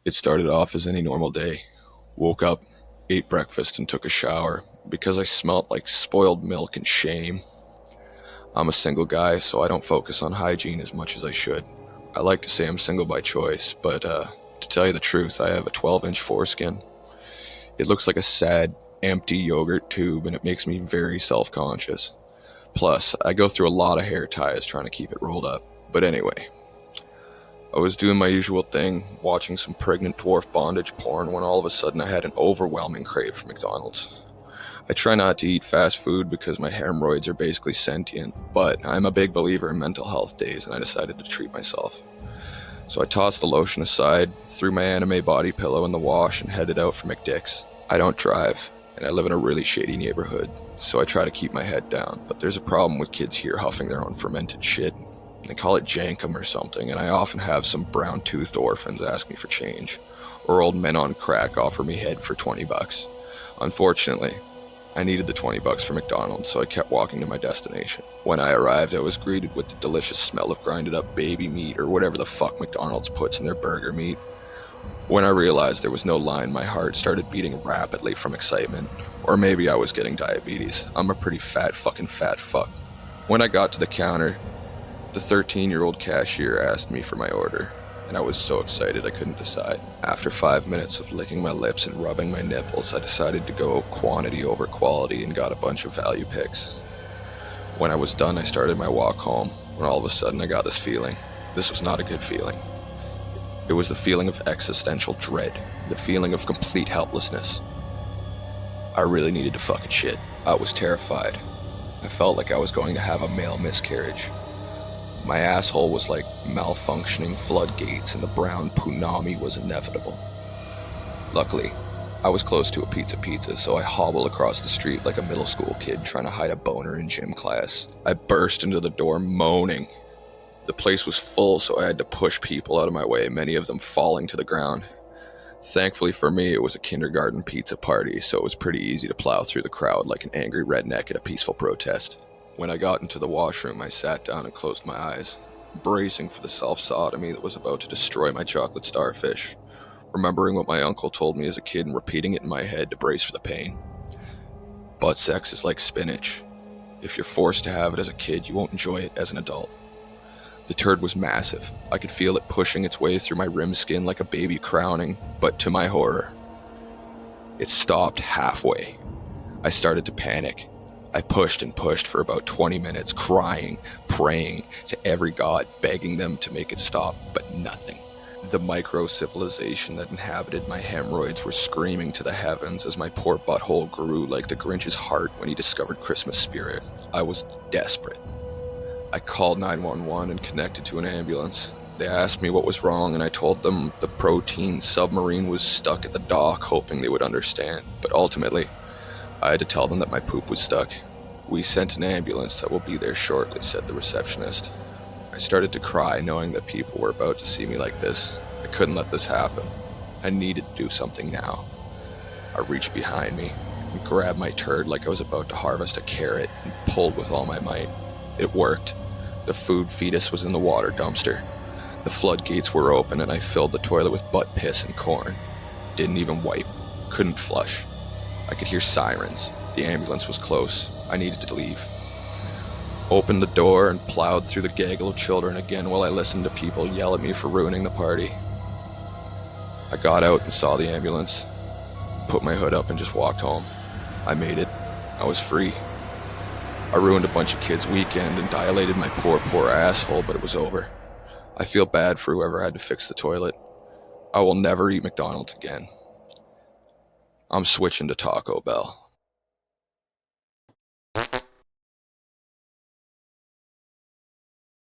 It started off as any normal day. Woke up, ate breakfast, and took a shower because I smelt like spoiled milk and shame. I'm a single guy, so I don't focus on hygiene as much as I should. I like to say I'm single by choice, but to tell you the truth, I have a 12-inch foreskin. It looks like a sad, empty yogurt tube, and it makes me very self-conscious. Plus, I go through a lot of hair ties trying to keep it rolled up. But anyway, I was doing my usual thing, watching some pregnant dwarf bondage porn, when all of a sudden I had an overwhelming crave for McDonald's. I try not to eat fast food because my hemorrhoids are basically sentient, but I'm a big believer in mental health days and I decided to treat myself. So I tossed the lotion aside, threw my anime body pillow in the wash, and headed out for McDick's. I don't drive, and I live in a really shady neighborhood, so I try to keep my head down, but there's a problem with kids here huffing their own fermented shit. They call it jankum or something, and I often have some brown-toothed orphans ask me for change, or old men on crack offer me head for $20. Unfortunately, I needed the $20 for McDonald's, so I kept walking to my destination. When I arrived, I was greeted with the delicious smell of grinded up baby meat or whatever the fuck McDonald's puts in their burger meat. When I realized there was no line, my heart started beating rapidly from excitement. Or maybe I was getting diabetes. I'm a pretty fat fuck. When I got to the counter, the 13-year-old cashier asked me for my order, and I was so excited I couldn't decide. After 5 minutes of licking my lips and rubbing my nipples, I decided to go quantity over quality and got a bunch of value picks. When I was done, I started my walk home, when all of a sudden I got this feeling. This was not a good feeling. It was the feeling of existential dread, the feeling of complete helplessness. I really needed to fucking shit. I was terrified. I felt like I was going to have a male miscarriage. My asshole was like malfunctioning floodgates, and the brown punami was inevitable. Luckily, I was close to a pizza, so I hobbled across the street like a middle school kid trying to hide a boner in gym class. I burst into the door moaning. The place was full, so I had to push people out of my way, many of them falling to the ground. Thankfully for me, it was a kindergarten pizza party, so it was pretty easy to plow through the crowd like an angry redneck at a peaceful protest. When I got into the washroom, I sat down and closed my eyes, bracing for the self-sodomy that was about to destroy my chocolate starfish, remembering what my uncle told me as a kid and repeating it in my head to brace for the pain. Butt sex is like spinach. If you're forced to have it as a kid, you won't enjoy it as an adult. The turd was massive. I could feel it pushing its way through my rim skin like a baby crowning, but to my horror, it stopped halfway. I started to panic. I pushed and pushed for about 20 minutes, crying, praying to every god, begging them to make it stop, but nothing. The micro-civilization that inhabited my hemorrhoids were screaming to the heavens as my poor butthole grew like the Grinch's heart when he discovered Christmas spirit. I was desperate. I called 911 and connected to an ambulance. They asked me what was wrong, and I told them the protein submarine was stuck at the dock, hoping they would understand. But ultimately, I had to tell them that my poop was stuck. "We sent an ambulance that will be there shortly," said the receptionist. I started to cry, knowing that people were about to see me like this. I couldn't let this happen. I needed to do something now. I reached behind me and grabbed my turd like I was about to harvest a carrot and pulled with all my might. It worked. The food fetus was in the water dumpster. The floodgates were open and I filled the toilet with butt piss and corn. Didn't even wipe. Couldn't flush. I could hear sirens. The ambulance was close. I needed to leave. Opened the door and plowed through the gaggle of children again while I listened to people yell at me for ruining the party. I got out and saw the ambulance, put my hood up and just walked home. I made it. I was free. I ruined a bunch of kids' weekend and dilated my poor asshole, but it was over. I feel bad for whoever had to fix the toilet. I will never eat McDonald's again. I'm switching to Taco Bell.